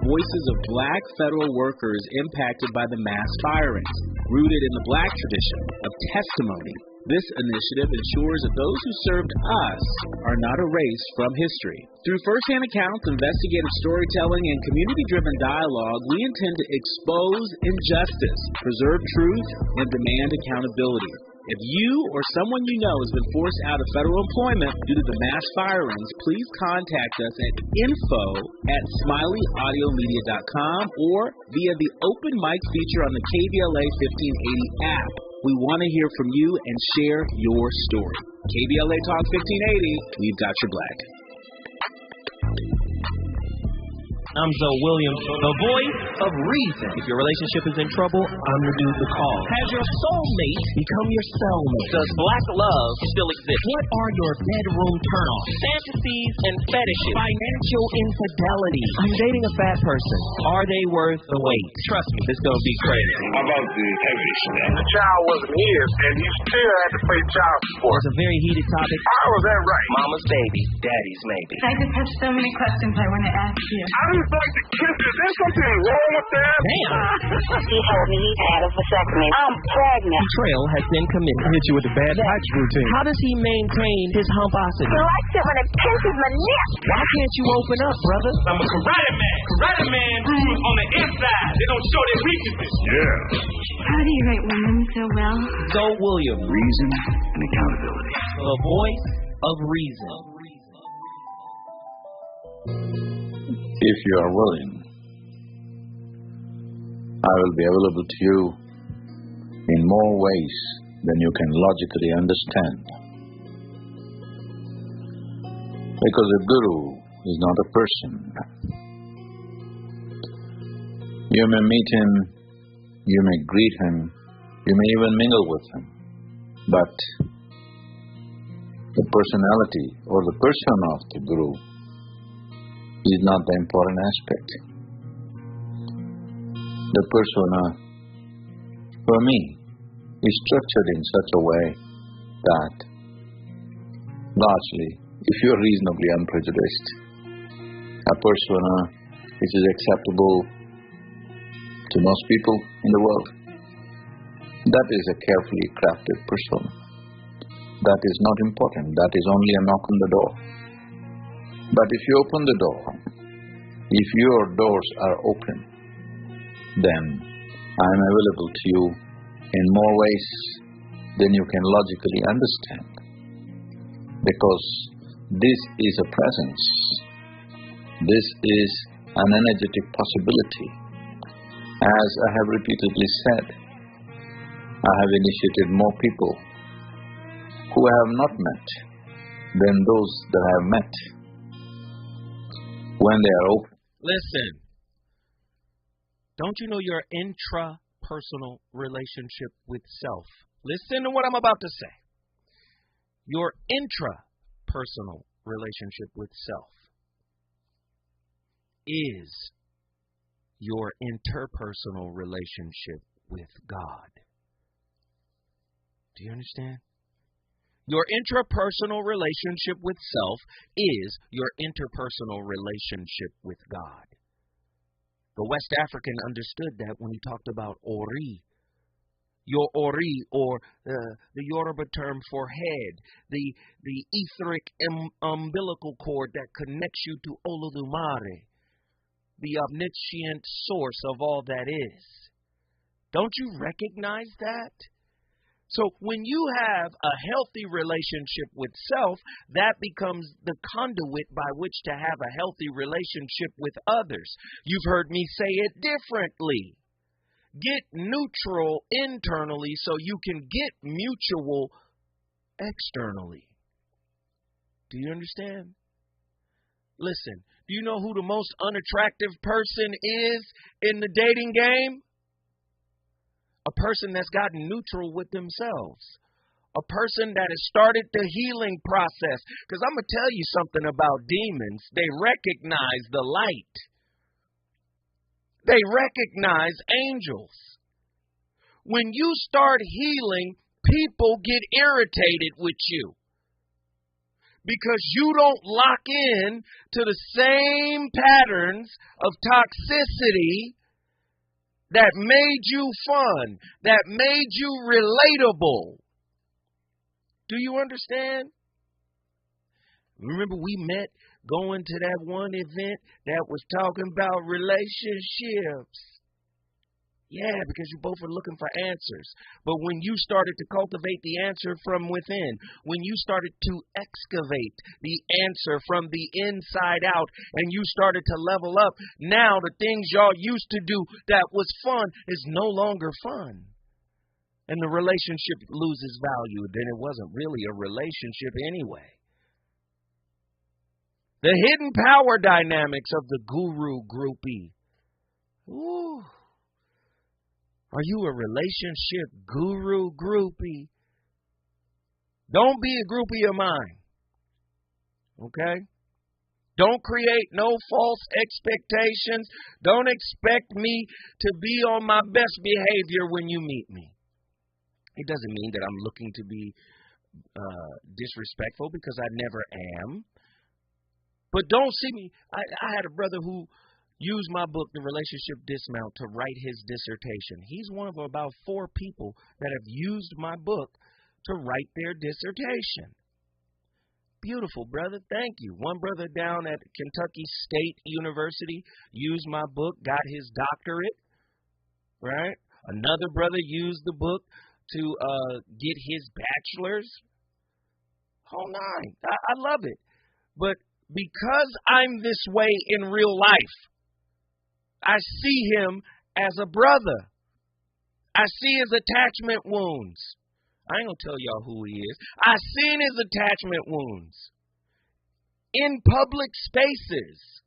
voices of black federal workers impacted by the mass firings, rooted in the black tradition of testimony. This initiative ensures that those who served us are not erased from history. Through firsthand accounts, investigative storytelling, and community-driven dialogue, we intend to expose injustice, preserve truth, and demand accountability. If you or someone you know has been forced out of federal employment due to the mass firings, please contact us at info@smileyAudiomedia.com or via the open mic feature on the KBLA 1580 app. We want to hear from you and share your story. KBLA Talk 1580, we've got your black. I'm Zoe Williams, the voice of reason. If your relationship is in trouble, I'm the dude to call. Has your soulmate become your cellmate? Does black love still exist? What are your bedroom turn-offs? Fantasies and fetishes. Financial infidelity. I'm dating a fat person. Are they worth the wait? Trust me, this is going to be crazy. How about the heavy stuff? The child wasn't his, and he still had to pay child support. It's a very heated topic. How was that right? Mama's baby, daddy's maybe. I just have so many questions I want to ask you. I just like to kiss you. Is there something wrong with that? Damn. He told me he had a vasectomy. I'm pregnant. Betrayal has been committed. I hit you with the bad touch routine. How does he maintain his humposity? He likes it when it pinches my neck. Why can't you open up, brother? I'm a karate man. Karate man who's on the inside. They don't show their weaknesses. Yeah. How do you rate women so well? Zoe Williams. Reason and accountability. The voice of reason. If you are willing, I will be available to you in more ways than you can logically understand. Because a guru is not a person. You may meet him, you may greet him, you may even mingle with him, but the personality or the persona of the guru is not the important aspect. The persona, for me, is structured in such a way that, largely, if you are reasonably unprejudiced, a persona which is acceptable to most people in the world, that is a carefully crafted persona. That is not important. That is only a knock on the door. But if you open the door, if your doors are open, then I am available to you in more ways than you can logically understand. Because this is a presence. This is an energetic possibility. As I have repeatedly said, I have initiated more people who I have not met than those that I have met. When they are open. Listen, don't you know your intrapersonal relationship with self? Listen to what I'm about to say. Your intrapersonal relationship with self is your interpersonal relationship with God. Do you understand? Your intrapersonal relationship with self is your interpersonal relationship with God. The West African understood that when he talked about Ori. Your Ori, or the Yoruba term for head, the etheric umbilical cord that connects you to Olodumare, the omniscient source of all that is. Don't you recognize that? So when you have a healthy relationship with self, that becomes the conduit by which to have a healthy relationship with others. You've heard me say it differently. Get neutral internally so you can get mutual externally. Do you understand? Listen, do you know who the most unattractive person is in the dating game? A person that's gotten neutral with themselves. A person that has started the healing process. Because I'm going to tell you something about demons. They recognize the light. They recognize angels. When you start healing, people get irritated with you. because you don't lock in to the same patterns of toxicity that made you fun, that made you relatable. Do you understand? Remember we met going to that one event that was talking about relationships. Yeah, because you both were looking for answers. But when you started to cultivate the answer from within, when you started to excavate the answer from the inside out, and you started to level up, now the things y'all used to do that was fun is no longer fun. And the relationship loses value. Then it wasn't really a relationship anyway. The hidden power dynamics of the guru groupie. Ooh. Are you a relationship guru groupie? Don't be a groupie of mine. Okay? Don't create no false expectations. Don't expect me to be on my best behavior when you meet me. It doesn't mean that I'm looking to be disrespectful, because I never am. But don't see me. I had a brother who used my book, The Relationship Dismount, to write his dissertation. He's one of about 4 people that have used my book to write their dissertation. Beautiful, brother. Thank you. One brother down at Kentucky State University used my book, got his doctorate, right? Another brother used the book to get his bachelor's. Whole nine. I love it. But because I'm this way in real life, I see him as a brother. I see his attachment wounds. I ain't going to tell y'all who he is. I seen his attachment wounds in public spaces.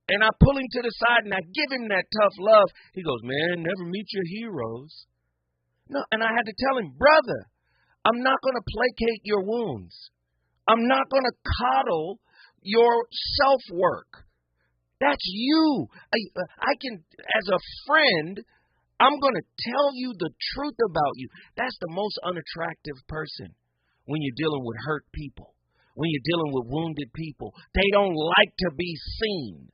And I pull him to the side and I give him that tough love. He goes, man, never meet your heroes. No, and I had to tell him, brother, I'm not going to placate your wounds. I'm not going to coddle your self-work. That's you. I can, as a friend, I'm going to tell you the truth about you. That's the most unattractive person when you're dealing with hurt people, when you're dealing with wounded people. They don't like to be seen.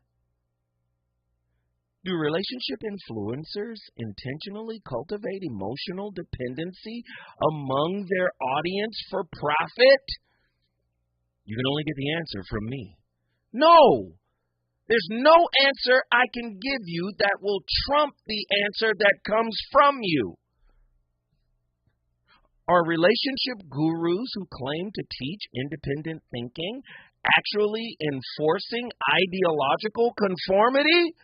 Do relationship influencers intentionally cultivate emotional dependency among their audience for profit? You can only get the answer from me. No. There's no answer I can give you that will trump the answer that comes from you. Are relationship gurus who claim to teach independent thinking actually enforcing ideological conformity?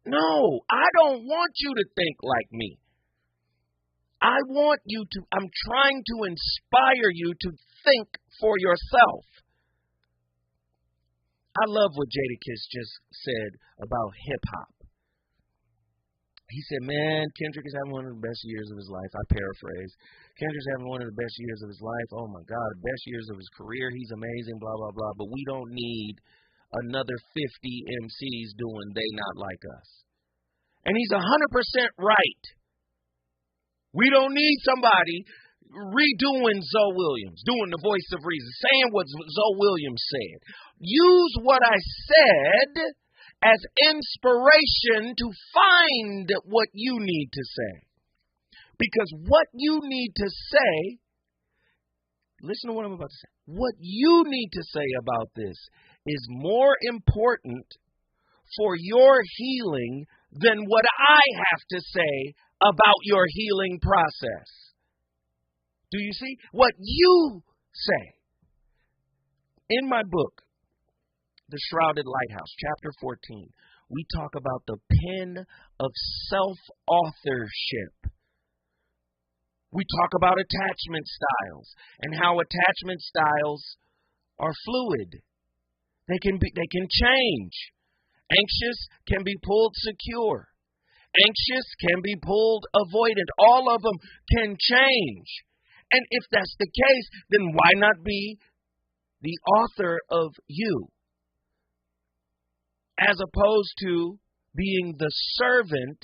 No, I don't want you to think like me. I'm trying to inspire you to think for yourself. I love what Jadakiss just said about hip-hop. He said, man, Kendrick is having one of the best years of his life. I paraphrase. Kendrick's having one of the best years of his life. Oh, my God, the best years of his career. He's amazing, blah, blah, blah. But we don't need another 50 MCs doing They Not Like Us. And he's 100% right. We don't need somebody redoing Zoe Williams, doing the voice of reason, saying what Zoe Williams said. Use what I said as inspiration to find what you need to say. Because what you need to say, listen to what I'm about to say. What you need to say about this is more important for your healing than what I have to say about your healing process. Do you see? What you say. In my book, The Shrouded Lighthouse, chapter 14, we talk about the pen of self-authorship. We talk about attachment styles and how attachment styles are fluid. They can change. Anxious can be pulled secure. Anxious can be pulled avoidant. All of them can change. And if that's the case, then why not be the author of you, as opposed to being the servant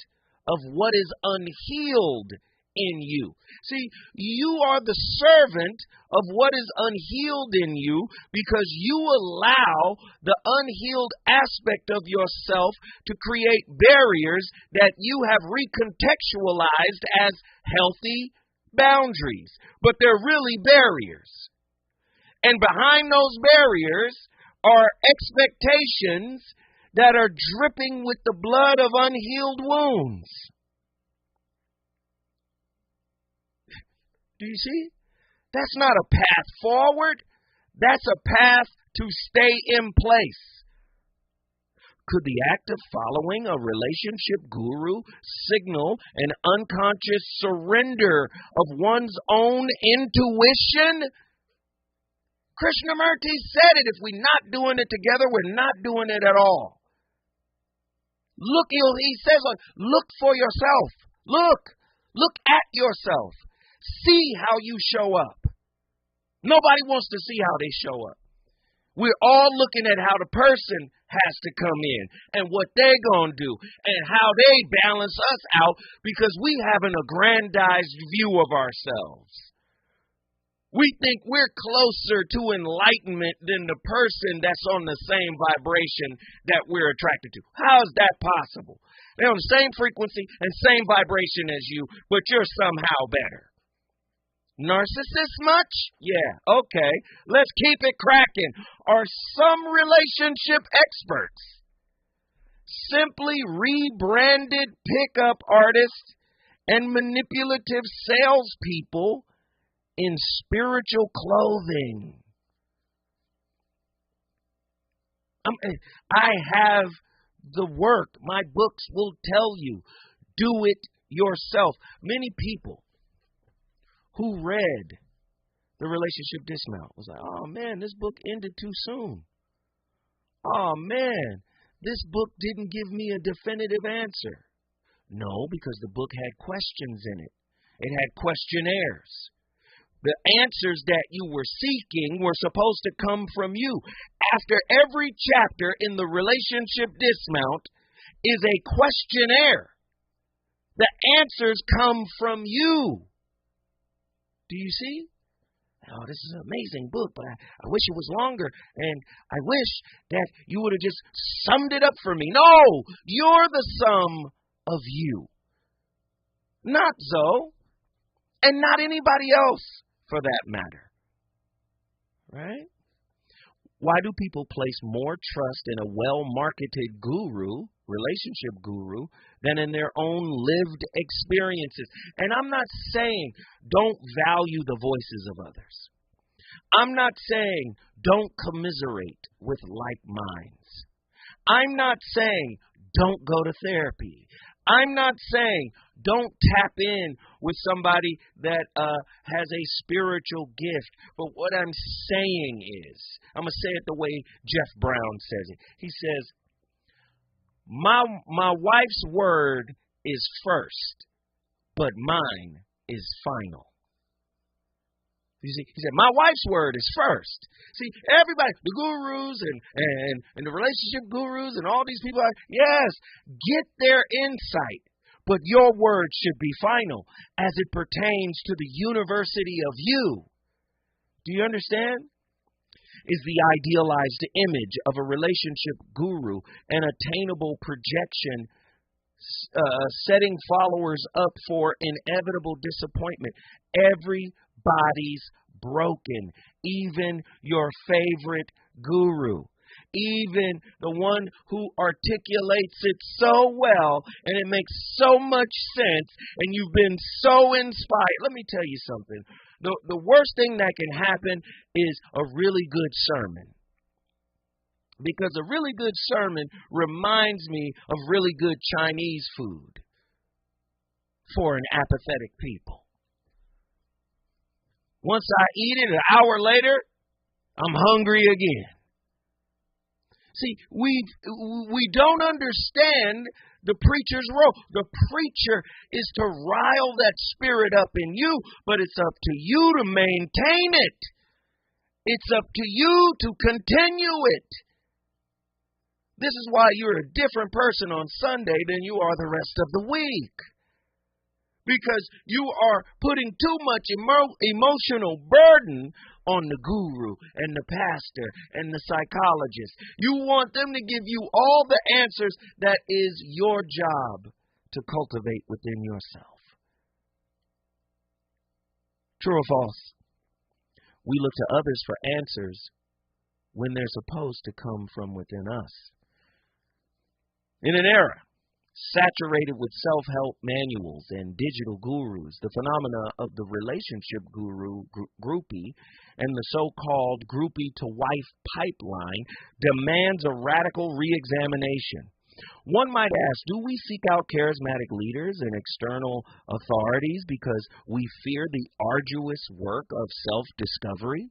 of what is unhealed in you. See, you are the servant of what is unhealed in you because you allow the unhealed aspect of yourself to create barriers that you have recontextualized as healthy boundaries. But they're really barriers. And behind those barriers are expectations that are dripping with the blood of unhealed wounds. Do you see? That's not a path forward. That's a path to stay in place. Could the act of following a relationship guru signal an unconscious surrender of one's own intuition? Krishnamurti said it. If we're not doing it together, we're not doing it at all. Look, he says, look for yourself. Look at yourself. See how you show up. Nobody wants to see how they show up. We're all looking at how the person has to come in and what they're going to do and how they balance us out because we have an aggrandized view of ourselves. We think we're closer to enlightenment than the person that's on the same vibration that we're attracted to. How is that possible? They're on the same frequency and same vibration as you, but you're somehow better. Narcissist much? Yeah, okay. Let's keep it cracking. Are some relationship experts simply rebranded pickup artists and manipulative salespeople in spiritual clothing? I have the work. My books will tell you. Do it yourself. Many people who read The Relationship Dismount was like, oh man, this book ended too soon. Oh man, this book didn't give me a definitive answer. No, because the book had questions in it. It had questionnaires. The answers that you were seeking were supposed to come from you. After every chapter in The Relationship Dismount is a questionnaire. The answers come from you. Do you see? Oh, this is an amazing book, but I wish it was longer, and I wish that you would have just summed it up for me. No, you're the sum of you. Not Zoe, and not anybody else for that matter. Right? Why do people place more trust in a well-marketed guru, relationship guru, than in their own lived experiences? And I'm not saying don't value the voices of others. I'm not saying don't commiserate with like minds. I'm not saying don't go to therapy. I'm not saying don't tap in with somebody that has a spiritual gift. But what I'm saying is, I'm going to say it the way Jeff Brown says it. He says, my wife's word is first, but mine is final. You see, he said, my wife's word is first. See, everybody, the gurus and the relationship gurus and all these people, yes, get their insight, but your word should be final as it pertains to the university of you. Do you understand? Is the idealized image of a relationship guru an attainable projection setting followers up for inevitable disappointment? Everybody's broken, even your favorite guru, even the one who articulates it so well and it makes so much sense and you've been so inspired. Let me tell you something. The worst thing that can happen is a really good sermon. Because a really good sermon reminds me of really good Chinese food for an apathetic people. Once I eat it, an hour later, I'm hungry again. See, we don't understand the preacher's role. The preacher is to rile that spirit up in you, but it's up to you to maintain it. It's up to you to continue it. This is why you're a different person on Sunday than you are the rest of the week. because you are putting too much emotional burden on the guru and the pastor and the psychologist. You want them to give you all the answers that is your job to cultivate within yourself. True or false? We look to others for answers when they're supposed to come from within us. In an era saturated with self-help manuals and digital gurus, the phenomena of the relationship guru groupie and the so-called groupie-to-wife pipeline demands a radical re-examination. One might ask, do we seek out charismatic leaders and external authorities because we fear the arduous work of self-discovery?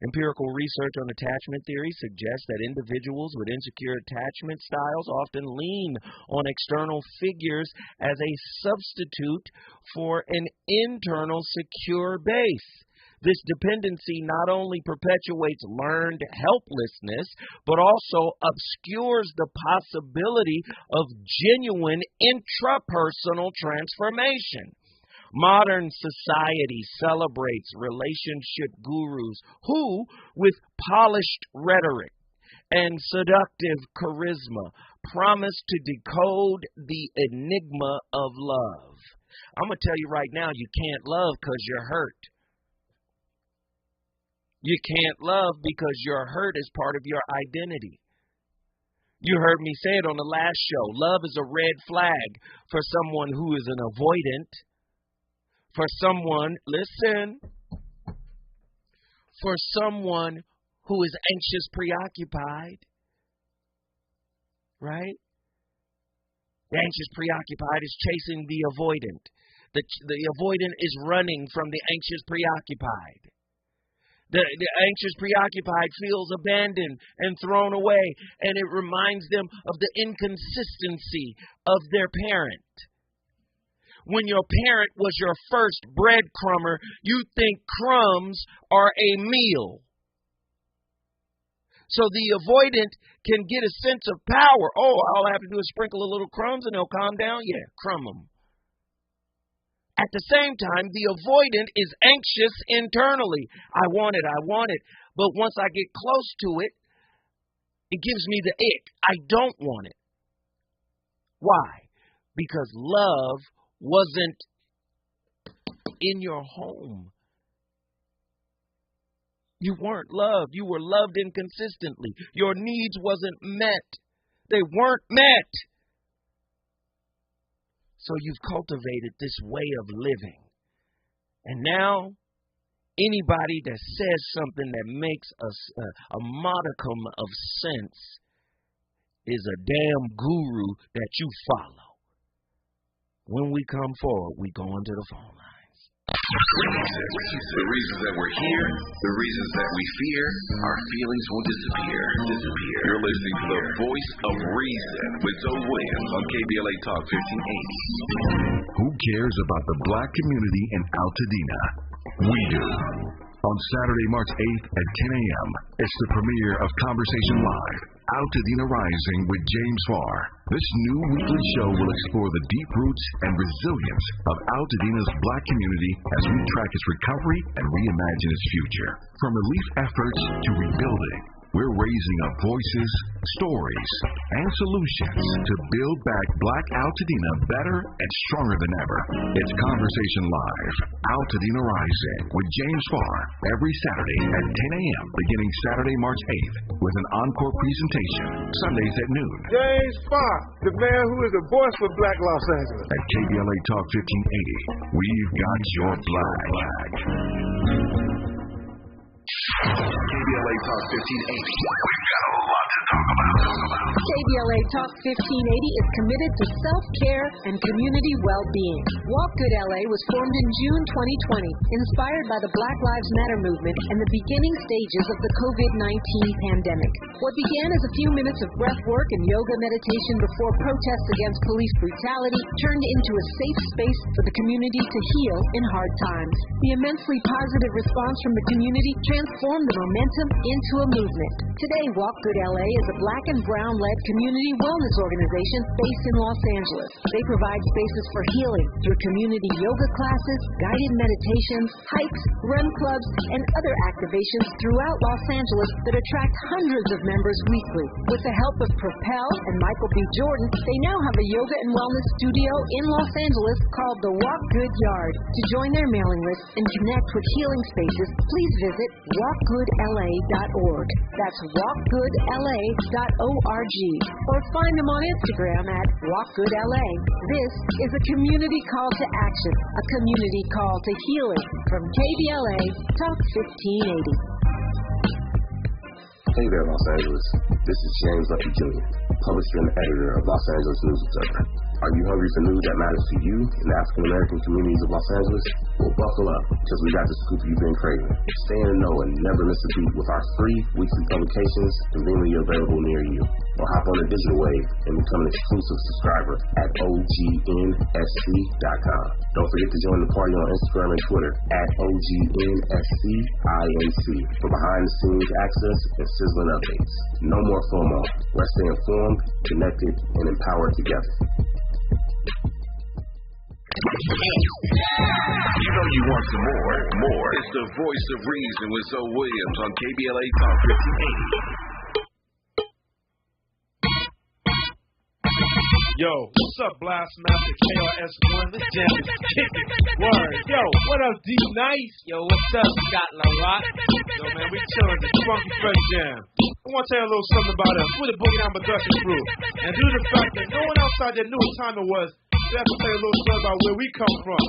Empirical research on attachment theory suggests that individuals with insecure attachment styles often lean on external figures as a substitute for an internal secure base. This dependency not only perpetuates learned helplessness, but also obscures the possibility of genuine intrapersonal transformation. Modern society celebrates relationship gurus who, with polished rhetoric and seductive charisma, promise to decode the enigma of love. I'm going to tell you right now, you can't love because you're hurt. You can't love because your hurt is part of your identity. You heard me say it on the last show. Love is a red flag for someone who is an avoidant. For someone, listen, for someone who is anxious, preoccupied, right? The anxious, preoccupied is chasing the avoidant. The avoidant is running from the anxious, preoccupied. The anxious, preoccupied feels abandoned and thrown away, and it reminds them of the inconsistency of their parent. When your parent was your first breadcrumber, you think crumbs are a meal. So the avoidant can get a sense of power. Oh, all I have to do is sprinkle a little crumbs and they'll calm down? Yeah, crumb them. At the same time, the avoidant is anxious internally. I want it. But once I get close to it, it gives me the ick. I don't want it. Why? Because love wasn't in your home. You weren't loved. You were loved inconsistently. Your needs wasn't met. They weren't met. So you've cultivated this way of living. And now, anybody that says something that makes a modicum of sense is a damn guru that you follow. When we come forward, we go into the phone lines. The reasons that we're here, the reasons that we fear, our feelings will disappear. You're listening to the Voice of Reason with Zoe Williams on KBLA Talk 1580. Who cares about the black community in Altadena? We do. On Saturday, March 8th at 10 a.m., it's the premiere of Conversation Live, Altadena Rising with James Farr. This new weekly show will explore the deep roots and resilience of Altadena's black community as we track its recovery and reimagine its future. From relief efforts to rebuilding, we're raising up voices, stories, and solutions to build back black Altadena better and stronger than ever. It's Conversation Live, Altadena Rising with James Farr every Saturday at 10 a.m. beginning Saturday, March 8th with an encore presentation Sundays at noon. James Farr, the man who is the voice for Black Los Angeles. At KBLA Talk 1580, we've got your black. KBLA Talk 1580. We've got a lot to talk about. KBLA Talk 1580 is committed to self-care and community well-being. Walk Good LA was formed in June 2020, inspired by the Black Lives Matter movement and the beginning stages of the COVID-19 pandemic. What began as a few minutes of breath work and yoga meditation before protests against police brutality turned into a safe space for the community to heal in hard times. The immensely positive response from the community transformed the momentum into a movement. Today, Walk Good LA is a black and brown-led community wellness organization based in Los Angeles. They provide spaces for healing through community yoga classes, guided meditations, hikes, run clubs, and other activations throughout Los Angeles that attract hundreds of members weekly. With the help of Propel and Michael B. Jordan, they now have a yoga and wellness studio in Los Angeles called the Walk Good Yard. To join their mailing list and connect with healing spaces, please visit walkgoodla.org. That's walkgoodla.org. Or find them on Instagram at walkgoodla. This is a community call to action, a community call to healing from KBLA Talk 1580. Hey there, Los Angeles. This is James Lucky Jr., publisher and editor of Los Angeles News Observer. Are you hungry for news that matters to you in the African American communities of Los Angeles? Well, buckle up, because we got the scoop you've been craving. Stay in the know and never miss a beat with our free weekly publications conveniently available near you. Or hop on the digital wave and become an exclusive subscriber at OGNSC.com. Don't forget to join the party on Instagram and Twitter at OGNSCINC for behind-the-scenes access and sizzling updates. No more FOMO. Let's stay informed, connected, and empowered together. You know you want some more. It's the voice of reason with Zoe Williams on KBLA Talk 1580. Yo, what's up, Blastmaster KRS-One? This jam is kicking. Word. Yo, what up, D Nice? Yo, what's up, Scott LaRock? Yo, man, we chilling this funky fresh jam. I want to tell you a little something about us. We're the Boogie Down Production Crew. And due to the fact that no one outside there knew what time it was, we have to tell you a little story about where we come from.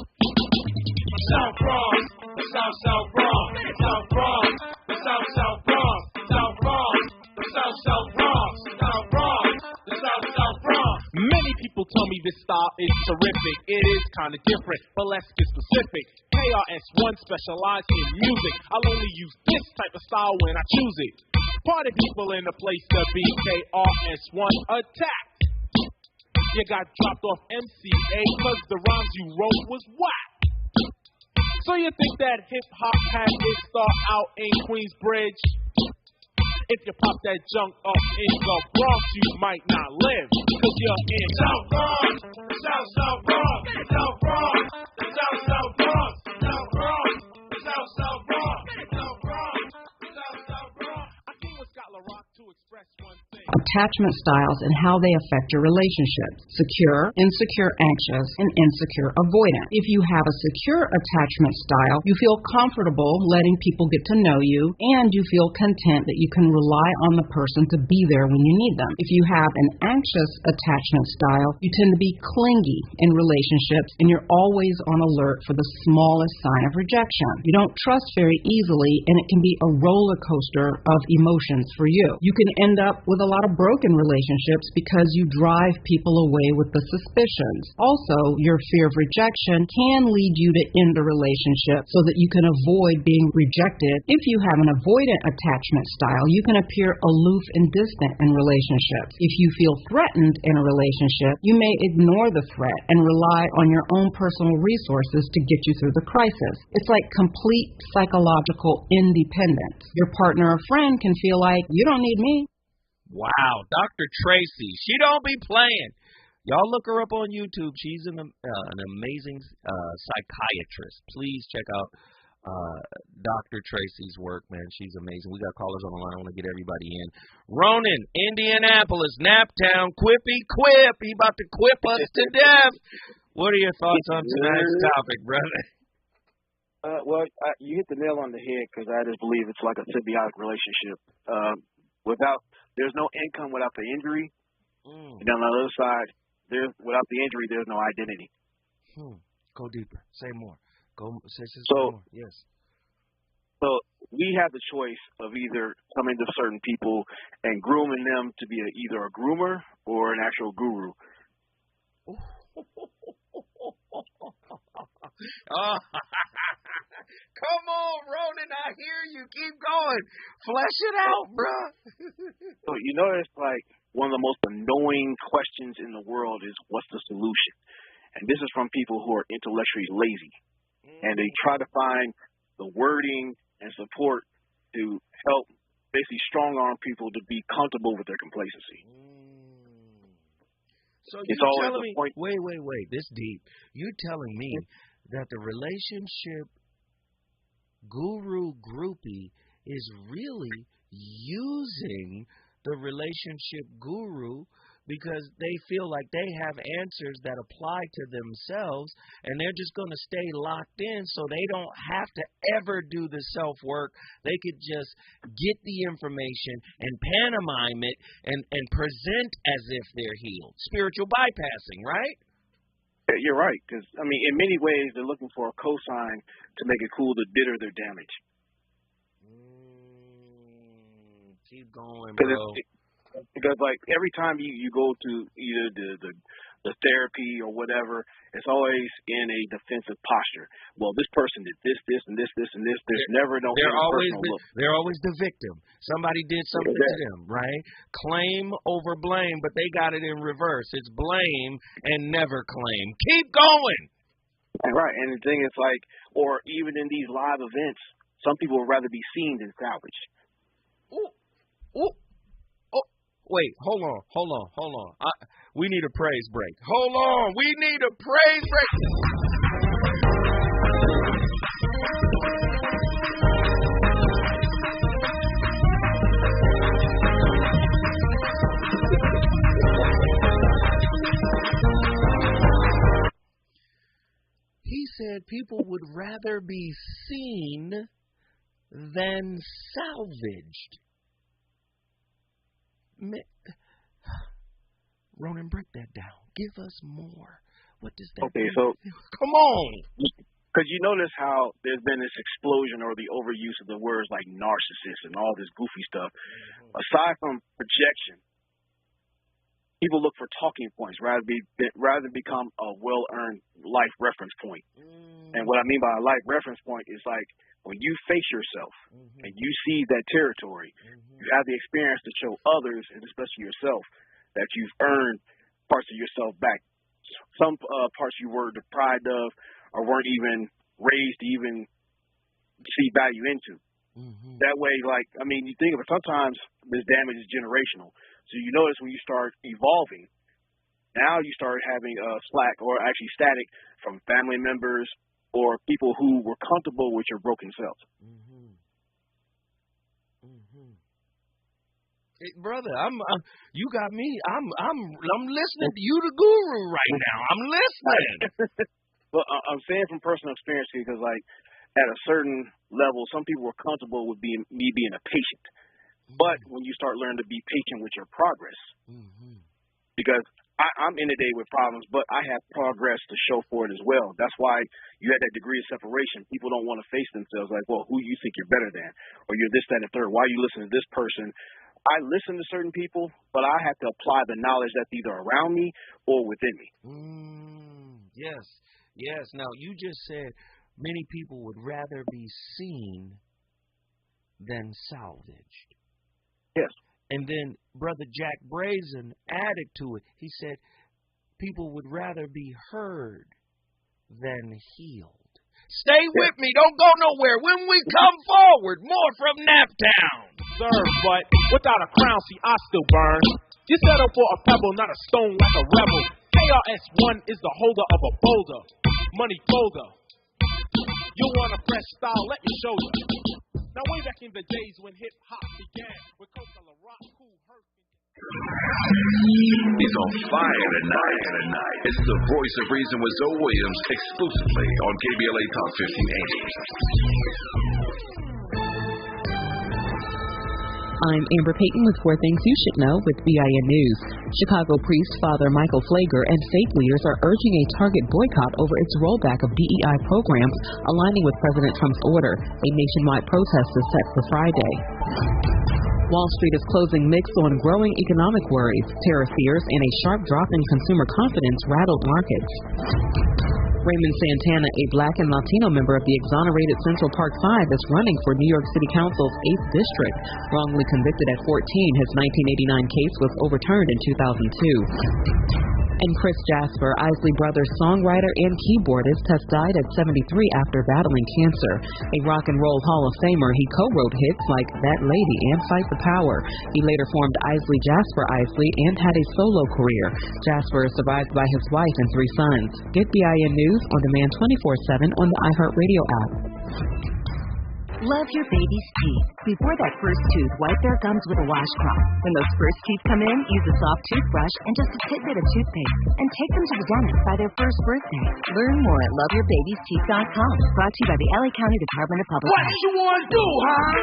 South Bronx, the South Bronx, South Bronx, the South Bronx, South Bronx, the South Bronx, South Bronx, the South Bronx. Many people tell me this style is terrific. It is kind of different, but let's get specific. KRS-One specializes in music. I'll only use this type of style when I choose it. Party people in the place to be. KRS-One attack. You got dropped off MCA cause the rhymes you wrote was whack. So you think that hip-hop had its start out in Queensbridge? If you pop that junk up in the Bronx, you might not live. Cause you're in South Bronx, South Bronx, South Bronx, South Bronx, South Bronx, South Bronx, South Bronx, South Bronx. I came with Scott LaRock to express one thing. Attachment styles and how they affect your relationships. Secure, insecure, anxious, and insecure avoidant. If you have a secure attachment style, you feel comfortable letting people get to know you, and you feel content that you can rely on the person to be there when you need them. If you have an anxious attachment style, you tend to be clingy in relationships, and you're always on alert for the smallest sign of rejection. You don't trust very easily, and it can be a roller coaster of emotions for you. You can end up with a lot of broken relationships because you drive people away with the suspicions. Also, your fear of rejection can lead you to end a relationship so that you can avoid being rejected. If you have an avoidant attachment style, you can appear aloof and distant in relationships. If you feel threatened in a relationship, you may ignore the threat and rely on your own personal resources to get you through the crisis. It's like complete psychological independence. Your partner or friend can feel like, you don't need me. Wow, Dr. Tracy, she don't be playing. Y'all look her up on YouTube. She's an amazing psychiatrist. Please check out Dr. Tracy's work, man. She's amazing. We got callers on the line. I want to get everybody in. Ronan, Indianapolis, Naptown, Quippy Quip. He about to quip us to death. What are your thoughts on tonight's topic, brother? Well, you hit the nail on the head because I just believe it's like a symbiotic relationship. There's no income without the injury, and on the other side, without the injury, there's no identity. Go deeper. Say more. Say more. Yes. So we have the choice of either coming to certain people and grooming them to be either a groomer or an actual guru. Come on, Ronan, I hear you. Keep going. Flesh it out, bruh. So you know, it's like one of the most annoying questions in the world is, what's the solution? And this is from people who are intellectually lazy. And they try to find the wording and support to help basically strong-arm people to be comfortable with their complacency. So it's you always telling me, point. wait, this deep. You telling me that the relationship guru groupie is really using the relationship guru because they feel like they have answers that apply to themselves, and they're just going to stay locked in so they don't have to ever do the self-work. They could just get the information and pantomime it and present as if they're healed. Spiritual bypassing, right? You're right, because, I mean, in many ways, they're looking for a cosign to make it cool to ditter their damage. Keep going, bro. Because, like, every time you go to either the therapy or whatever, it's always in a defensive posture. Well, this person did this, and this, and this. There's never no personal look. They're always the victim. Somebody did something to them, right? Claim over blame, but they got it in reverse. It's blame and never claim. Keep going. Right, and the thing is, like, or even in these live events, some people would rather be seen than salvaged. Ooh. Wait, hold on. We need a praise break. Hold on. We need a praise break. He said people would rather be seen than salvaged. Ronan, break that down. Give us more. What does that mean? So come on. Because you notice how there's been this explosion or the overuse of the words like narcissist and all this goofy stuff. Aside from projection, people look for talking points rather than become a well-earned life reference point. And what I mean by a life reference point is like when you face yourself and you see that territory, you have the experience to show others, and especially yourself, that you've earned parts of yourself back. Some parts you were deprived of or weren't even raised to even see value into. That way, like, I mean, you think of it, sometimes this damage is generational. So you notice when you start evolving, now you start having slack or actually static from family members or people who were comfortable with your broken self. Hey, brother, you got me. I'm listening to you, the guru, right now. I'm listening. Well, I'm saying from personal experience because, like, at a certain level, some people were comfortable with me being a patient. But when you start learning to be patient with your progress, because I'm in a day with problems, but I have progress to show for it as well. That's why you had that degree of separation. People don't want to face themselves like, well, who you think you're better than? Or you're this, that, and third. Why are you listening to this person? I listen to certain people, but I have to apply the knowledge that's either around me or within me. Yes. Now, you just said many people would rather be seen than salvaged. Yes. And then Brother Jack Brazen added to it. He said people would rather be heard than healed. Stay with me. Don't go nowhere. When we come forward, more from Naptown. Sir, but without a crown, see, I still burn. You settle for a pebble, not a stone like a rebel. KRS-One is the holder of a boulder. Money folder. You want a fresh style? Let me show you. Now, way back in the days when hip-hop began, with Coca Rock, Cool Herc. He's on fire tonight. It's the voice of reason with Zoe Williams, exclusively on KBLA Talk 1580. I'm Amber Payton with 4 Things You Should Know with BIN News. Chicago priest Father Michael Flager and faith leaders are urging a Target boycott over its rollback of DEI programs, aligning with President Trump's order. A nationwide protest is set for Friday. Wall Street is closing mixed on growing economic worries, tariff fears, and a sharp drop in consumer confidence rattled markets. Raymond Santana, a black and Latino member of the exonerated Central Park Five, is running for New York City Council's 8th District. Wrongly convicted at 14, his 1989 case was overturned in 2002. And Chris Jasper, Isley Brothers songwriter and keyboardist, has died at 73 after battling cancer. A rock and roll Hall of Famer, he co-wrote hits like That Lady and Fight the Power. He later formed Isley Jasper Isley and had a solo career. Jasper is survived by his wife and 3 sons. Get BIN News on demand 24/7 on the iHeartRadio app. Love your baby's teeth. Before that first tooth, wipe their gums with a washcloth. When those first teeth come in, use a soft toothbrush and just a tidbit of toothpaste. And take them to the dentist by their first birthday. Learn more at loveyourbabysteeth.com. Brought to you by the LA County Department of Public Health. What you want to do, huh?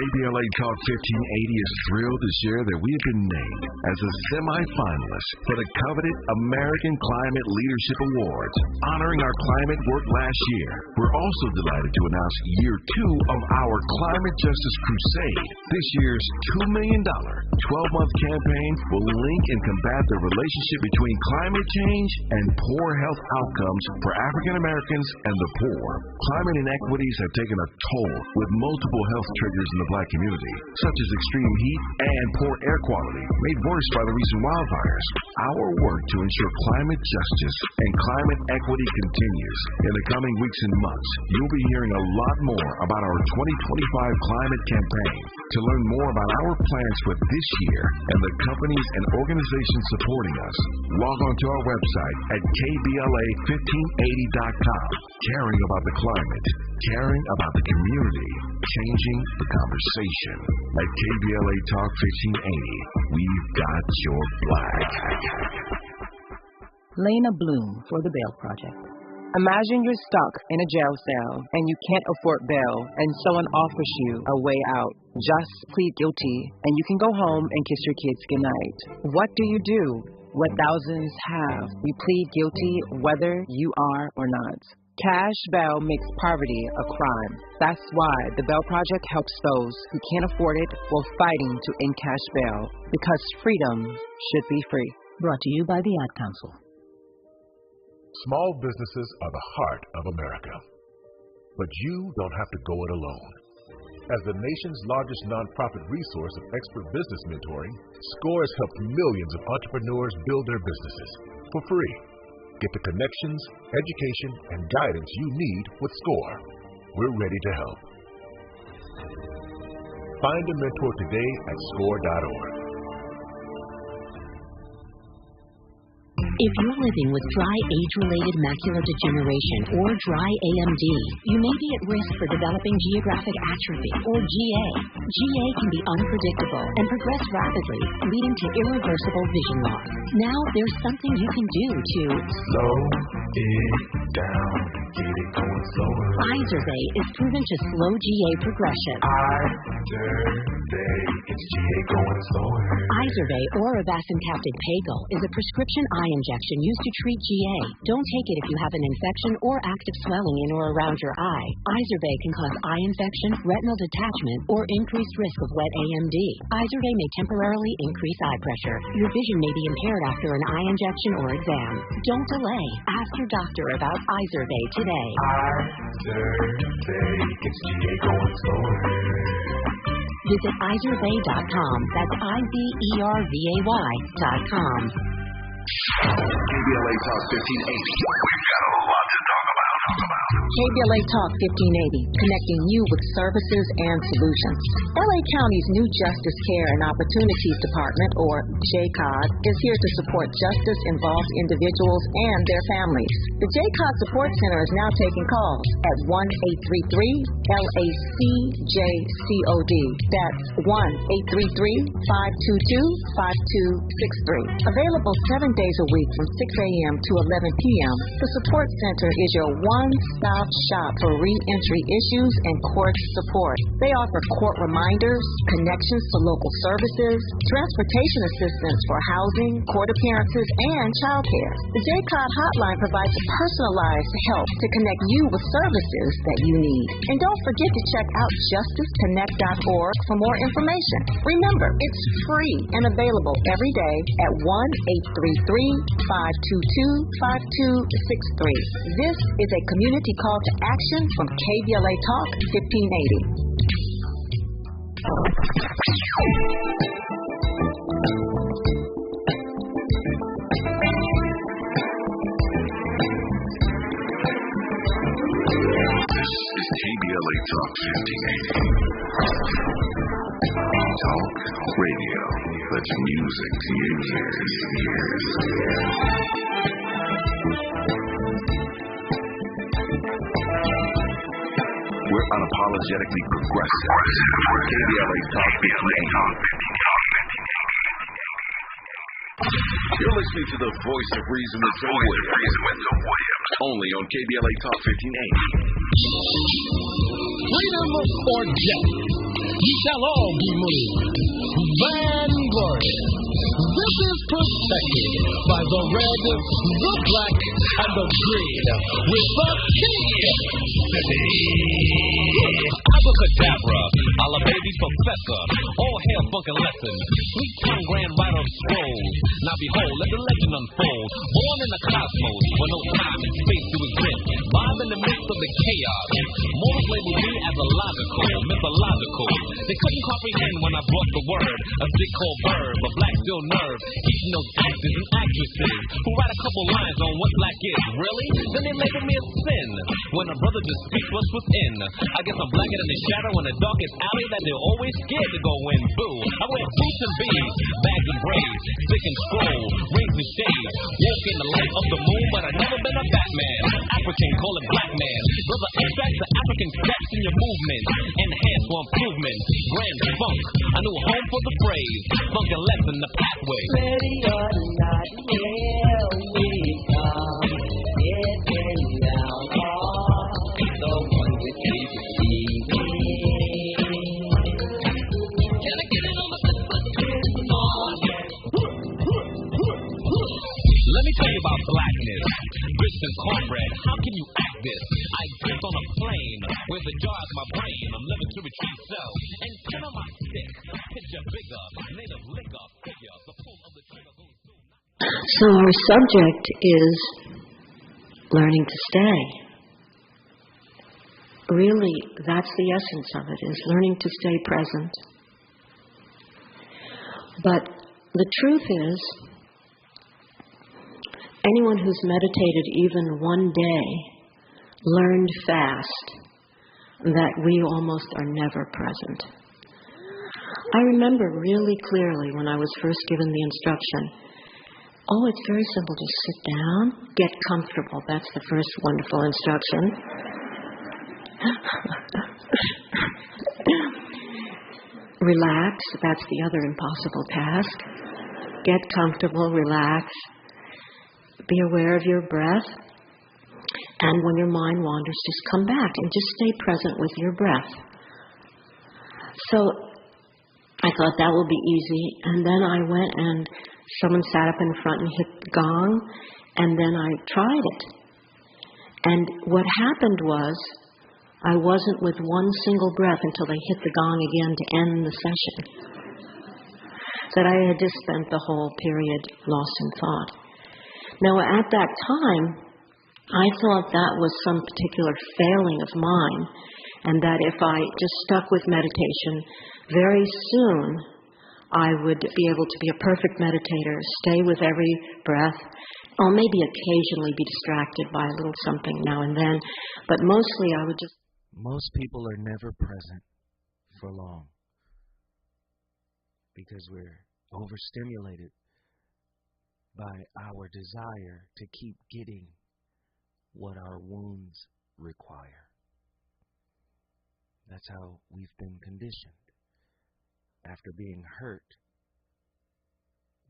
KBLA Talk 1580 is thrilled to share that we have been named as a semi-finalist for the coveted American Climate Leadership Awards, honoring our climate work last year. We're also delighted to announce year 2 of our Climate Justice Crusade. This year's $2 million 12-month campaign will link and combat the relationship between climate change and poor health outcomes for African Americans and the poor. Climate inequities have taken a toll with multiple health triggers in the Black community, such as extreme heat and poor air quality, made worse by the recent wildfires. Our work to ensure climate justice and climate equity continues. In the coming weeks and months, you'll be hearing a lot more about our 2025 climate campaign. To learn more about our plans for this year and the companies and organizations supporting us, log on to our website at KBLA1580.com. Caring about the climate, caring about the community, changing the conversation. At KBLA Talk 1580, we've got your black. Lena Bloom for the Bail Project. Imagine you're stuck in a jail cell and you can't afford bail and someone offers you a way out. Just plead guilty and you can go home and kiss your kids goodnight. What do you do? What thousands have. You plead guilty whether you are or not. Cash bail makes poverty a crime. That's why the Bail Project helps those who can't afford it while fighting to end cash bail. Because freedom should be free. Brought to you by the Ad Council. Small businesses are the heart of America. But you don't have to go it alone. As the nation's largest nonprofit resource of expert business mentoring, SCORE has helped millions of entrepreneurs build their businesses for free. Get the connections, education, and guidance you need with SCORE. We're ready to help. Find a mentor today at SCORE.org. If you're living with dry age-related macular degeneration or dry AMD, you may be at risk for developing geographic atrophy or GA. GA can be unpredictable and progress rapidly, leading to irreversible vision loss. Now there's something you can do to slow it down, get it going slower. Izervay is proven to slow GA progression. Izervay, it's GA going slower. Izervay or avacincaptad pagel is a prescription eye injection used to treat GA. Don't take it if you have an infection or active swelling in or around your eye. Izervay can cause eye infection, retinal detachment, or increased risk of wet AMD. Izervay may temporarily increase eye pressure. Your vision may be impaired after an eye injection or exam. Don't delay. Ask your doctor about Izervay today. Izervay, it's GA going slower. Visit Izervay.com. That's IZERVAY.com. KBLA Talk 1580. We've got a lot to talk about. KBLA Talk 1580, connecting you with services and solutions. LA County's new Justice Care and Opportunities Department, or JCOD, is here to support justice-involved individuals and their families. The JCOD Support Center is now taking calls at 1-833-LACJCOD. That's 1-833-522-5263. Available 7 days a week from 6 a.m. to 11 p.m., the Support Center is your one-stop shop for re-entry issues and court support. They offer court reminders, connections to local services, transportation assistance for housing, court appearances, and childcare. The JCOD hotline provides personalized help to connect you with services that you need. And don't forget to check out justiceconnect.org for more information. Remember, it's free and available every day at 1-833-522-5263. This is a community call to action from KBLA Talk 1580. Talk 1580. Talk radio. That's music to your ears. We're unapologetically progressive. KBLA Talk 1580. You're listening to the voice of reason with Joe Williams. Only on KBLA Talk 1580. Freedom or death, ye shall all be moved. Man and glory. This is protected by the red, the black, and the green. With the Abracadabra, a la baby's professor. All hail funkin' lesson. Sweet tongue grand writer of scrolls. Now behold, let the legend unfold. Born in the cosmos, where no time and space to exist. Bob in the midst of the chaos. Morals labeled me as illogical, mythological. They couldn't comprehend when I brought the word. A big called verb, a black still nerve. Teaching those actors and actresses who write a couple lines on what black is. Really? Then they label me a sin. When a brother just speaks what's within. I guess I'm blacker than the shadow in the darkest alley that they're always scared to go in. Boo. I wear boots and beads, bags and braids, stick and scroll, rings and shades. Walk in the light of the moon, but I've never been a Batman. African, call it black man. Brother, extract the African steps in your movement. Enhance for improvement. Grand funk, a new home for the phrase. Funk and lesson the pathway. Ready or not, here we come. Getting down on the one with PST. Can I get it on my Let me tell you about blackness. Christian cornbread, how can you act this? I exist on a plane where the jar is my brain. I'm living to retrieve cells and turn on my stick. Picture bigger, native liquor, figure, the pull of the trigger goes through. So our subject is learning to stay. Really, that's the essence of it, is learning to stay present. But the truth is, anyone who's meditated even one day learned fast that we almost are never present. I remember really clearly when I was first given the instruction, it's very simple, just sit down, get comfortable. That's the first wonderful instruction. Relax, that's the other impossible task. Get comfortable, relax. Be aware of your breath. And when your mind wanders, just come back and just stay present with your breath. So I thought that will be easy. And then I went and someone sat up in front and hit the gong. And then I tried it. And what happened was I wasn't with one single breath until they hit the gong again to end the session. That I had just spent the whole period lost in thought. Now, at that time, I thought that was some particular failing of mine, and that if I just stuck with meditation, very soon I would be able to be a perfect meditator, stay with every breath, or maybe occasionally be distracted by a little something now and then, but mostly I would just... Most people are never present for long because we're overstimulated by our desire to keep getting what our wounds require. That's how we've been conditioned. After being hurt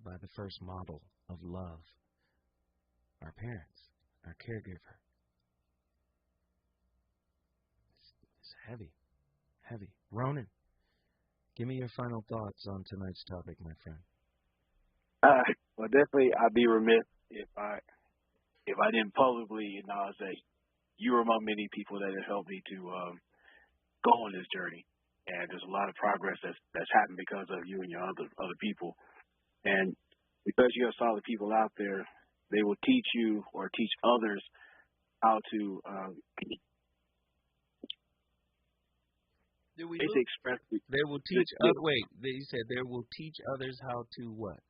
by the first model of love, our parents, our caregiver. It's heavy, heavy. Ronan, give me your final thoughts on tonight's topic, my friend. Well, definitely, I'd be remiss if I didn't publicly acknowledge that you were among many people that have helped me to go on this journey. And there's a lot of progress that's happened because of you and your other people. And because you have solid people out there, they will teach you or teach others how to express. They will teach. They said they will teach others how to what?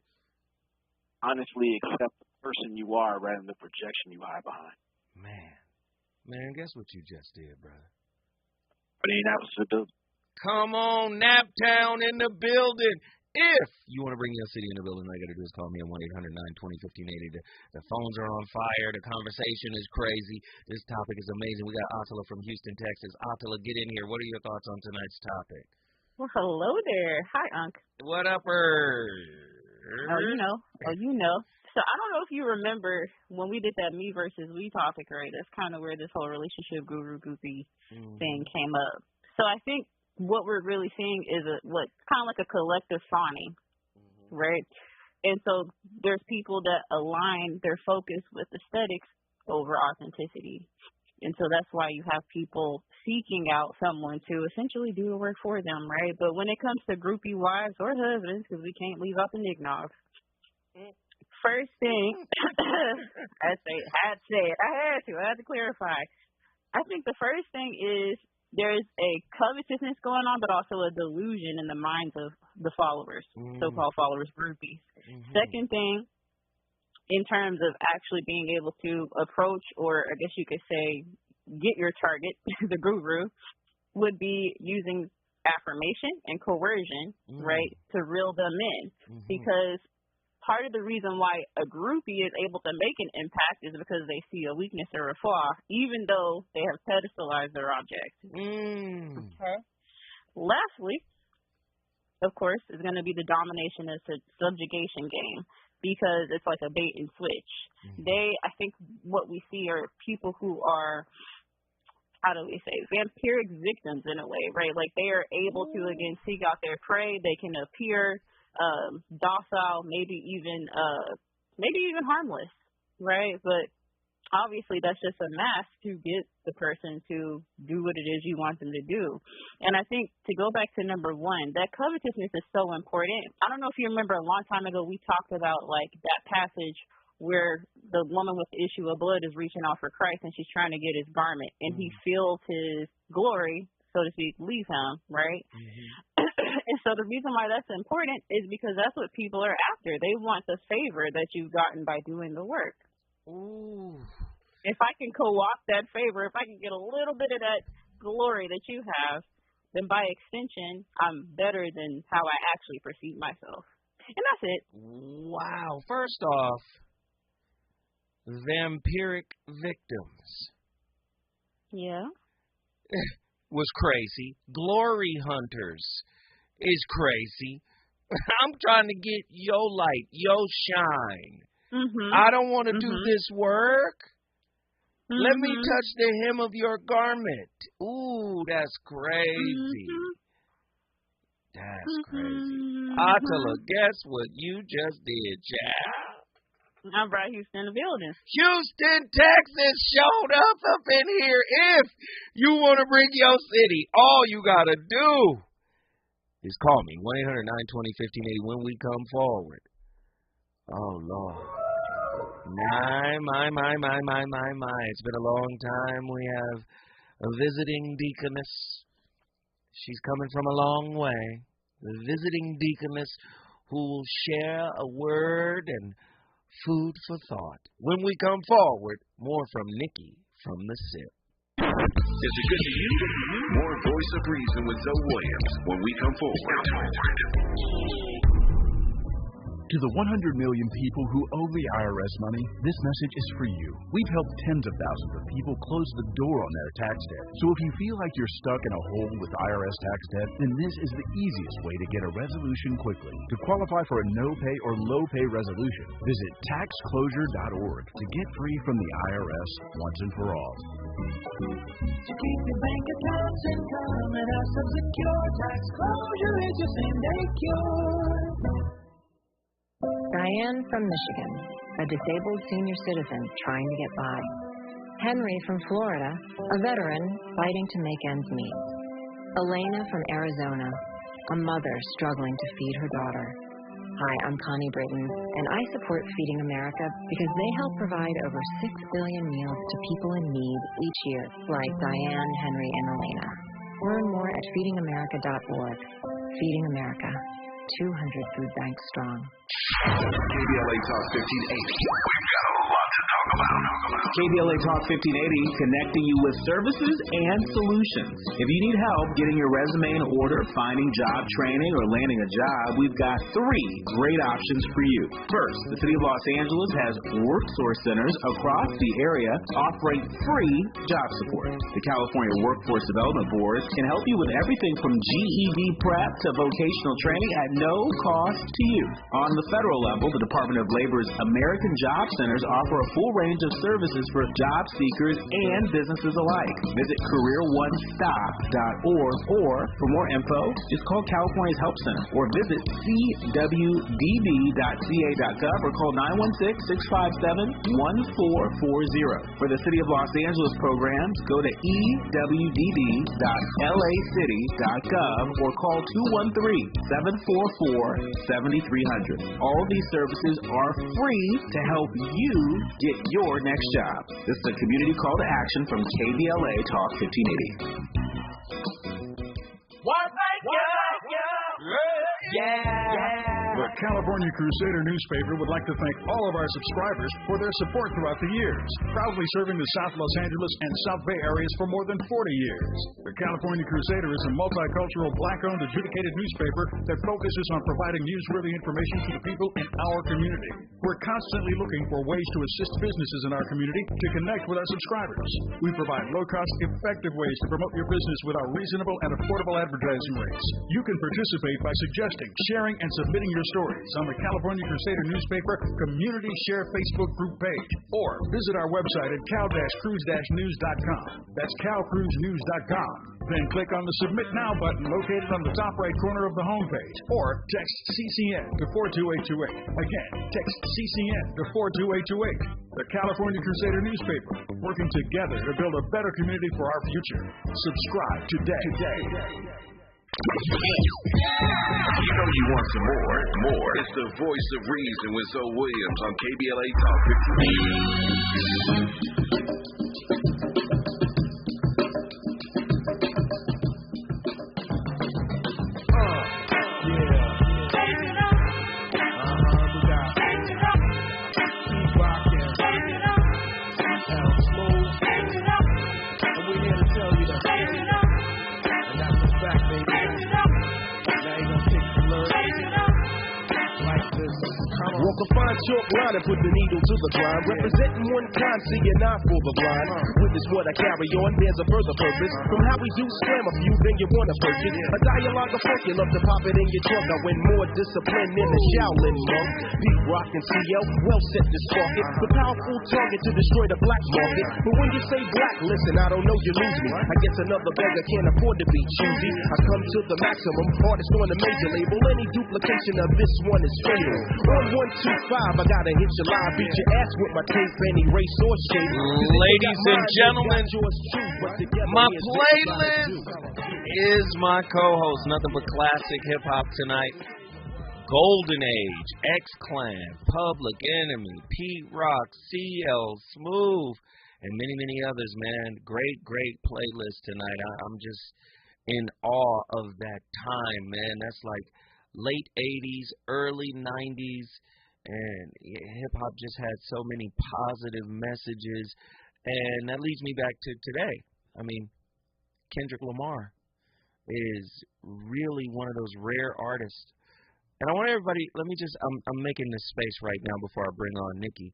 Honestly, accept the person you are rather than the projection you hide behind. Man, guess what you just did, brother? Indianapolis. Come on, Naptown in the building. If you want to bring your city in the building, all you got to do is call me at 1-800-920-1580. The phones are on fire. The conversation is crazy. This topic is amazing. We got Attila from Houston, Texas. Attila, get in here. What are your thoughts on tonight's topic? Well, hello there. Hi, Unc. What up-er? Oh, you know. So I don't know if you remember when we did that me versus we topic, right? That's kind of where this whole relationship guru goofy thing came up. So I think what we're really seeing is kind of like a collective fawning, right? And so there's people that align their focus with aesthetics over authenticity. And so that's why you have people seeking out someone to essentially do the work for them, right? But when it comes to groupie wives or husbands, because we can't leave out the nignogs, first thing, I had to clarify. I think the first thing is there's a covetousness going on, but also a delusion in the minds of the followers, so-called followers, groupies. Second thing, in terms of actually being able to approach, or I guess you could say, get your target, the guru, would be using affirmation and coercion, right, to reel them in. Because part of the reason why a groupie is able to make an impact is because they see a weakness or a flaw, even though they have pedestalized their object. Okay. Lastly, of course, is going to be the domination and subjugation game, because it's like a bait and switch. I think what we see are people who are, how do we say, vampiric victims in a way, right? Like they are able to, again, seek out their prey. They can appear docile, maybe even harmless, right? But obviously that's just a mask to get the person to do what it is you want them to do. And I think to go back to number one, that covetousness is so important. I don't know if you remember a long time ago we talked about like that passage where the woman with the issue of blood is reaching out for Christ and she's trying to get his garment, and he feels his glory, so to speak, leave him, right? And so the reason why that's important is because that's what people are after. They want the favor that you've gotten by doing the work. If I can co-opt that favor, if I can get a little bit of that glory that you have, then by extension, I'm better than how I actually perceive myself. And that's it. Wow. First off, vampiric victims. Yeah. Was crazy. Glory hunters is crazy. I'm trying to get your light, your shine. I don't want to do this work. Let me touch the hem of your garment. Ooh, that's crazy. That's crazy. Attila, guess what you just did, child? I brought Houston in the building. Houston, Texas showed up in here. If you want to bring your city, all you got to do is call me, 1-800-920-1580 when we come forward. Oh, Lord. My. It's been a long time. We have a visiting deaconess. She's coming from a long way. The visiting deaconess who will share a word and food for thought. When we come forward, more from Nikki from the SIP. Is it good to you? More Voice of Reason with Zoe Williams when we come forward. To the 100 million people who owe the IRS money, this message is for you. We've helped tens of thousands of people close the door on their tax debt. So if you feel like you're stuck in a hole with IRS tax debt, then this is the easiest way to get a resolution quickly. To qualify for a no-pay or low-pay resolution, visit taxclosure.org to get free from the IRS once and for all. To keep your bank accounts income and assets secure, tax closure is your same-day cure. Diane from Michigan, a disabled senior citizen trying to get by. Henry from Florida, a veteran fighting to make ends meet. Elena from Arizona, a mother struggling to feed her daughter. Hi, I'm Connie Britton, and I support Feeding America because they help provide over 6 billion meals to people in need each year, like Diane, Henry, and Elena. Learn more at feedingamerica.org. Feeding America, 200 food banks strong. KBLA Talk 1580. We've got a lot to talk about. KBLA Talk 1580, connecting you with services and solutions. If you need help getting your resume in order, finding job training, or landing a job, we've got 3 great options for you. First, the City of Los Angeles has workforce centers across the area offering free job support. The California Workforce Development Board can help you with everything from GED prep to vocational training at no cost to you. On the federal level, the Department of Labor's American Job Centers offer a full range of services for job seekers and businesses alike. Visit careeronestop.org, or for more info, just call California's Help Center or visit cwdb.ca.gov or call 916-657-1440. For the City of Los Angeles programs, go to ewdb.lacity.gov or call 213-744-7300. All of these services are free to help you get your next job. This is a community call to action from KBLA Talk 1580. The California Crusader newspaper would like to thank all of our subscribers for their support throughout the years, proudly serving the South Los Angeles and South Bay areas for more than 40 years. The California Crusader is a multicultural, black-owned, adjudicated newspaper that focuses on providing newsworthy information to the people in our community. We're constantly looking for ways to assist businesses in our community to connect with our subscribers. We provide low-cost, effective ways to promote your business with our reasonable and affordable advertising rates. You can participate by suggesting, sharing, and submitting your stories on the California Crusader newspaper Community Share Facebook group page, or visit our website at cal-cruise-news.com. That's calcruisenews.com. Then click on the Submit Now button located on the top right corner of the homepage, or text CCN to 42828. Again, text CCN to 42828. The California Crusader newspaper, working together to build a better community for our future. Subscribe today. You know you want some more. It's the voice of reason with Zoe Williams on KBLA Talk Walk a fine chalk line and put the needle to the grind. Representing one kind, see an eye for the blind. Witness what I carry on, there's a further purpose. From how we do slam a few, then you wanna purchase a dialogue of funk, you love to pop it in your trunk. I win more discipline than a Shaolin monk. Deep rock and CL, well set to spark it. The powerful target to destroy the black market. But when you say black, listen, I don't know, you lose me. I guess another beggar can't afford to be choosy. I come to the maximum, hardest on the major label. Any duplication of this one is fatal. On 125, I gotta hit your live, beat your ass with my tape, any race or shape. Ladies and gentlemen, my playlist is my co-host. Nothing but classic hip-hop tonight. Golden Age, X-Clan, Public Enemy, Pete Rock, CL, Smooth, and many, many others, man. Great, great playlist tonight. I'm just in awe of that time, man. That's like late 80s, early 90s, and hip-hop just had so many positive messages, and that leads me back to today. I mean, Kendrick Lamar is really one of those rare artists, and I want everybody, I'm making this space right now before I bring on Nikki.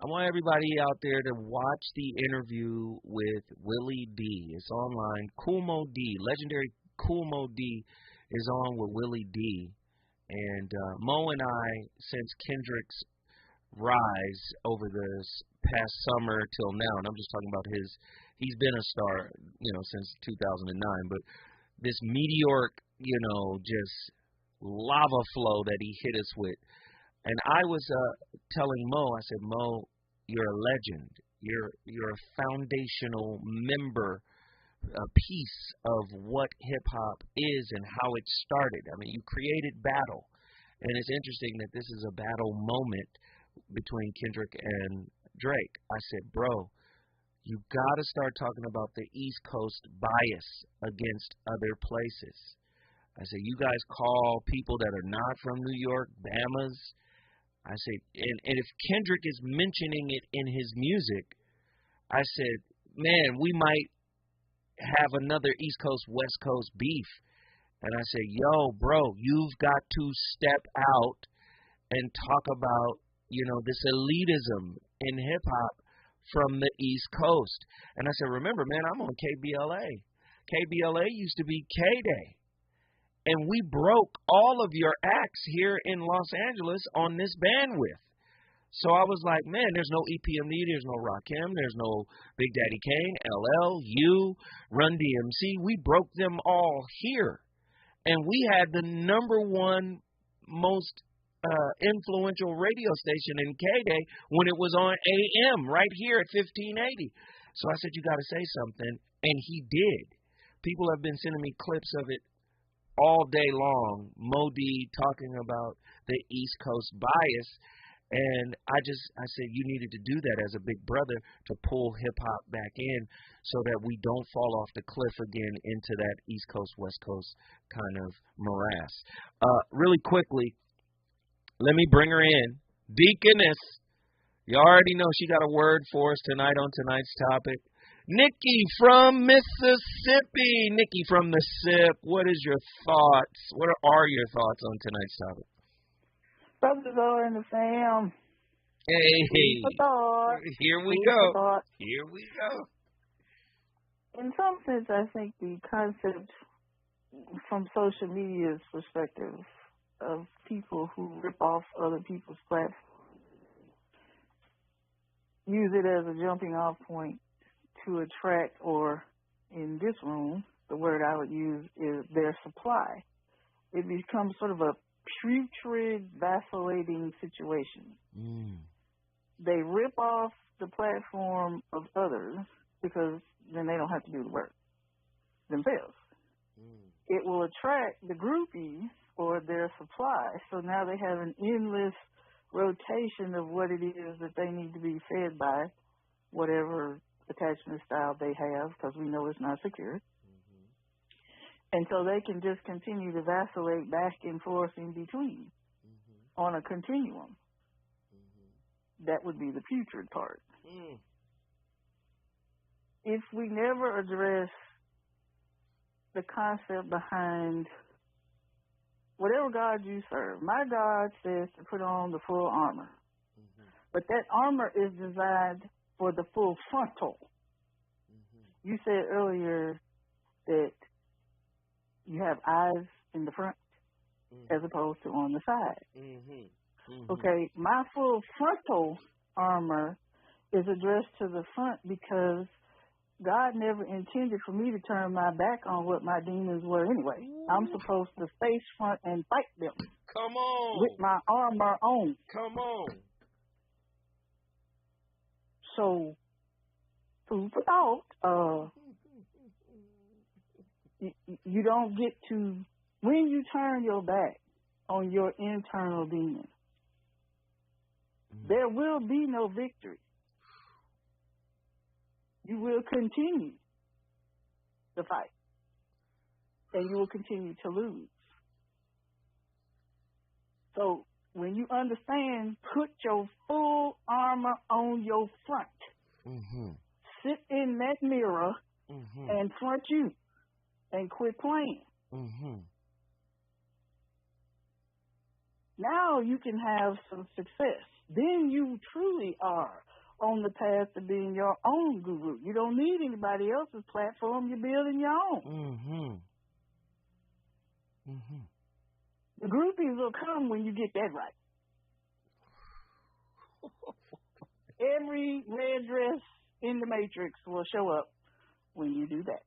I want everybody out there to watch the interview with Willie D. It's online. Kool Moe D, legendary Kool Moe D, is on with Willie D. And Mo and I, since Kendrick's rise over this past summer till now, and I'm just talking about he's been a star, since 2009, but this meteoric, just lava flow that he hit us with. And I was telling Mo, I said, Mo, you're a legend. You're a foundational member, a piece of what hip-hop is and how it started. I mean, you created battle. And it's interesting that this is a battle moment between Kendrick and Drake. I said, bro, you got to start talking about the East Coast bias against other places. I said, you guys call people that are not from New York Bamas. I say, and if Kendrick is mentioning it in his music, I said, man, we might have another East Coast, West Coast beef. And I said, yo, bro, you've got to step out and talk about, this elitism in hip-hop from the East Coast. And I said, remember, man, I'm on KBLA. KBLA used to be K-Day. And we broke all of your acts here in Los Angeles on this bandwidth. So I was like, man, there's no EPMD, there's no Rakim, there's no Big Daddy Kane, LL, you, Run DMC. We broke them all here. And we had the number one most influential radio station in K-Day when it was on AM right here at 1580. So I said, you got to say something. And he did. People have been sending me clips of it all day long. Modi talking about the East Coast bias. And I said, you needed to do that as a big brother to pull hip-hop back in so that we don't fall off the cliff again into that East Coast, West Coast kind of morass. Really quickly, let me bring her in. Deaconess. You already know she got a word for us tonight on tonight's topic. Nikki from Mississippi. Nikki from the SIP. What is your thoughts? What are your thoughts on tonight's topic? Brothers are in the fam. Hey, here we go. Here we go. In some sense, I think the concept from social media's perspective of people who rip off other people's platforms use it as a jumping off point to attract, or in this room, the word I would use is their supply. It becomes sort of a putrid, vacillating situation. They rip off the platform of others because then they don't have to do the work themselves. It will attract the groupies or their supply. So now they have an endless rotation of what it is that they need to be fed by, whatever attachment style they have, because we know it's not secure. And so they can just continue to vacillate back and forth in between on a continuum. That would be the putrid part. If we never address the concept behind whatever God you serve, my God says to put on the full armor. But that armor is designed for the full frontal. You said earlier that you have eyes in the front as opposed to on the side. Okay, my full frontal armor is addressed to the front because God never intended for me to turn my back on what my demons were anyway. I'm supposed to face front and fight them. Come on. With my armor on. Come on. So, food for thought. You don't get to, when you turn your back on your internal demon, there will be no victory. You will continue to fight, and you will continue to lose. So when you understand, put your full armor on your front. Sit in that mirror and front you. And quit playing. Now you can have some success. Then you truly are on the path to being your own guru. You don't need anybody else's platform. You're building your own. The groupies will come when you get that right. Every red dress in the Matrix will show up when you do that.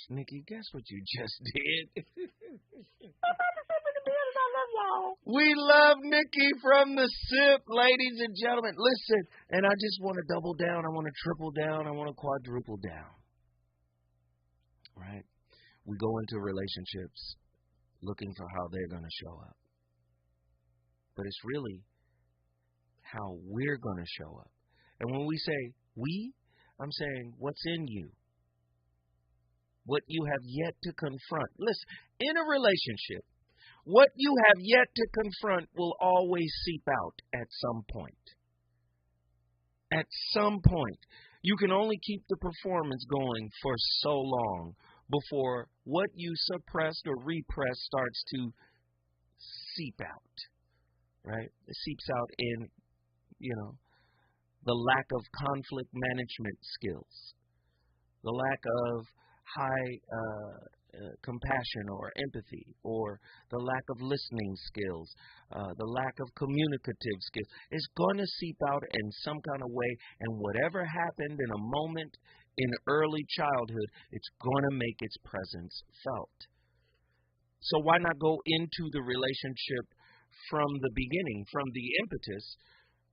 Nikki, guess what you just did? I'm about to step in the building. I love y'all. We love Nikki from the SIP, ladies and gentlemen. Listen, and I just want to double down. I want to triple down. I want to quadruple down. Right? We go into relationships looking for how they're going to show up. But it's really how we're going to show up. And when we say we, I'm saying what's in you. What you have yet to confront. Listen, in a relationship, what you have yet to confront will always seep out at some point. at some point, you can only keep the performance going for so long before what you suppressed or repressed starts to seep out, right? It seeps out in, the lack of conflict management skills, the lack of high compassion or empathy, or the lack of listening skills, the lack of communicative skills. It's going to seep out in some kind of way, and whatever happened in a moment in early childhood, it's going to make its presence felt. So why not go into the relationship from the beginning, from the impetus,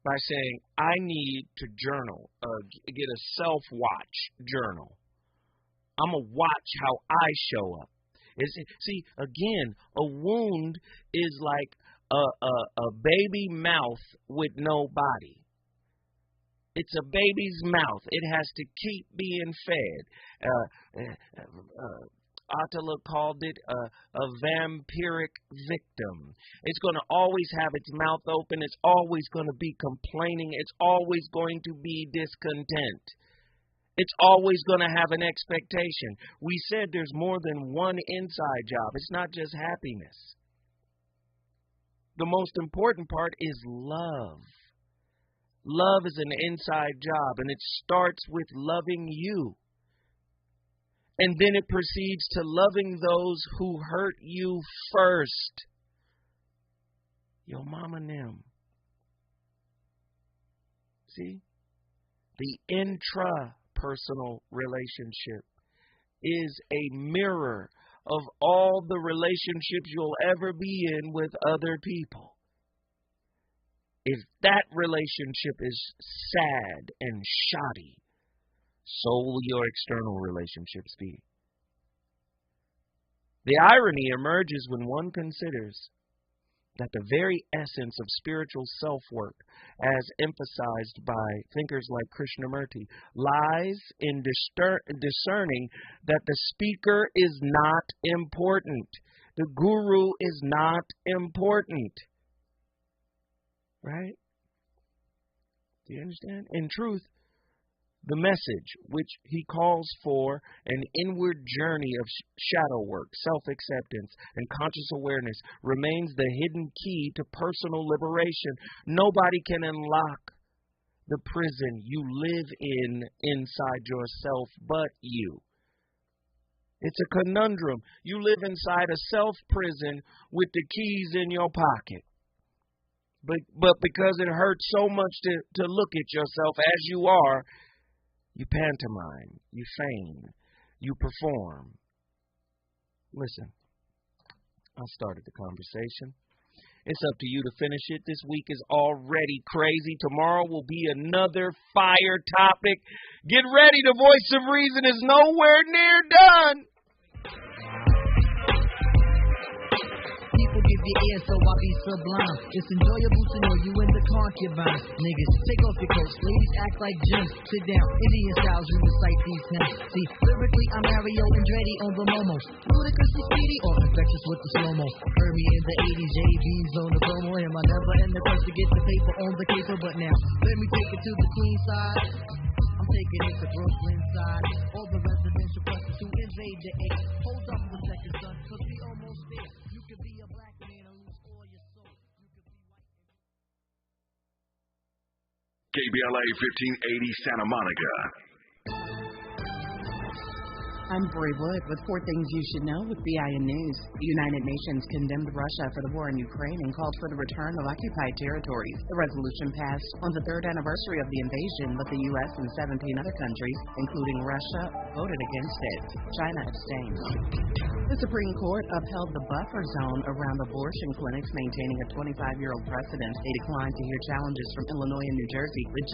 by saying, I need to journal, get a self-watch journal. I'm going to watch how I show up. See, again, a wound is like a baby mouth with no body. It's a baby's mouth. It has to keep being fed. Attila called it a vampiric victim. It's going to always have its mouth open. It's always going to be complaining. It's always going to be discontent. It's always going to have an expectation. We said there's more than one inside job. It's not just happiness. The most important part is love. Love is an inside job, and it starts with loving you. And then it proceeds to loving those who hurt you first. Your mama and them. See? The intrapersonal relationship is a mirror of all the relationships you'll ever be in with other people. If that relationship is sad and shoddy, so will your external relationships be. The irony emerges when one considers that the very essence of spiritual self-work, as emphasized by thinkers like Krishnamurti, lies in discerning that the speaker is not important. The guru is not important. Right? Do you understand? In truth, the message, which he calls for an inward journey of shadow work, self-acceptance, and conscious awareness, remains the hidden key to personal liberation. Nobody can unlock the prison you live in inside yourself but you. It's a conundrum. You live inside a self-prison with the keys in your pocket. But because it hurts so much to look at yourself as you are, you pantomime, you feign, you perform. Listen, I started the conversation. It's up to you to finish it. This week is already crazy. Tomorrow will be another fire topic. Get ready. The voice of reason is nowhere near done. People give you ear, so I be sublime. It's enjoyable to know you in the concubine. Niggas, take off your coats. Ladies act like gems. Sit down. Indian styles, we recite these hymns. See, lyrically, I'm Mario Andretti on the momos. Ludicrously speedy or infectious with the slow-mo. Heard me in the 80s, JV's on the promo. Him, I never in the rush to get the paper on the caper. But now, let me take it to the queen side. I'm taking it to Brooklyn side. All the residential questions who invade the A. Hold up a second, son, cause we almost there. You could be a black man and lose all your soul. KBLA 1580 Santa Monica. I'm Brie Wood with 4 Things You Should Know with BIN News. The United Nations condemned Russia for the war in Ukraine and called for the return of occupied territories. The resolution passed on the 3rd anniversary of the invasion, but the U.S. and 17 other countries, including Russia, voted against it. China abstained. The Supreme Court upheld the buffer zone around abortion clinics, maintaining a 25-year-old precedent. They declined to hear challenges from Illinois and New Jersey. The